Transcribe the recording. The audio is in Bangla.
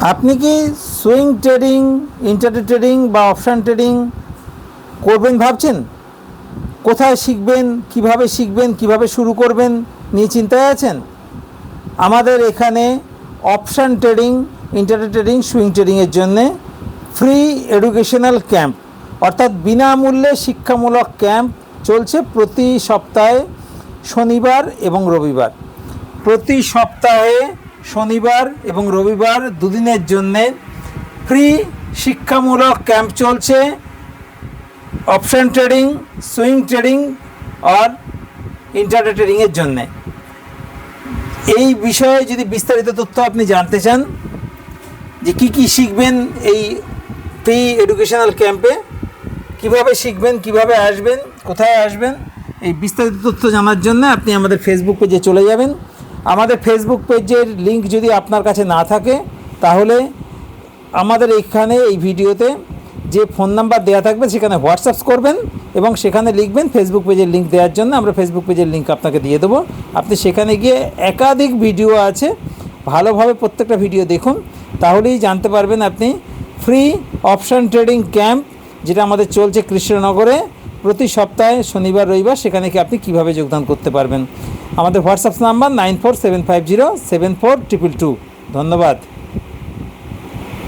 আপনি কি সুইং ট্রেডিং, ইন্টারডে ট্রেডিং বা অপশান ট্রেডিং করবেন ভাবছেন? কোথায় শিখবেন, কিভাবে শুরু করবেন নিয়ে চিন্তায় আছেন? আমাদের এখানে option trading, intraday trading, swing ট্রেডিংয়ের জন্যে ফ্রি এডুকেশনাল ক্যাম্প অর্থাৎ বিনামূল্যে শিক্ষামূলক ক্যাম্প চলছে প্রতি সপ্তাহে শনিবার এবং রবিবার। প্রতি সপ্তাহে শনিবার এবং রবিবার দুদিনের জন্যে ফ্রি শিক্ষামূলক ক্যাম্প চলছে অপশান ট্রেডিং, সুইং ট্রেডিং আর ইন্টারডে ট্রেডিংয়ের জন্যে। এই বিষয়ে যদি বিস্তারিত তথ্য আপনি জানতে চান যে কি শিখবেন এই ফ্রি এডুকেশনাল ক্যাম্পে, কিভাবে শিখবেন, কিভাবে আসবেন, কোথায় আসবেন, এই বিস্তারিত তথ্য জানার জন্য আপনি আমাদের ফেসবুক পেজে চলে যাবেন। আমাদের ফেসবুক পেজের লিঙ্ক যদি আপনার কাছে না থাকে তাহলে আমাদের এখানে এই ভিডিওতে যে ফোন নাম্বার দেওয়া থাকবে সেখানে হোয়াটসঅ্যাপ করবেন এবং সেখানে লিখবেন ফেসবুক পেজের লিঙ্ক দেওয়ার জন্য। আমরা ফেসবুক পেজের লিঙ্ক আপনাকে দিয়ে দেবো। আপনি সেখানে গিয়ে একাধিক ভিডিও আছে, ভালোভাবে প্রত্যেকটা ভিডিও দেখুন, তাহলেই জানতে পারবেন আপনি ফ্রি অপশান ট্রেডিং ক্যাম্প যেটা আমাদের চলছে কৃষ্ণনগরে প্রতি সপ্তাহে শনিবার রবিবার, সেখানে কি আপনি কীভাবে যোগদান করতে পারবেন। আমাদের হোয়াটসঅ্যাপ নাম্বার 9475074222। ধন্যবাদ।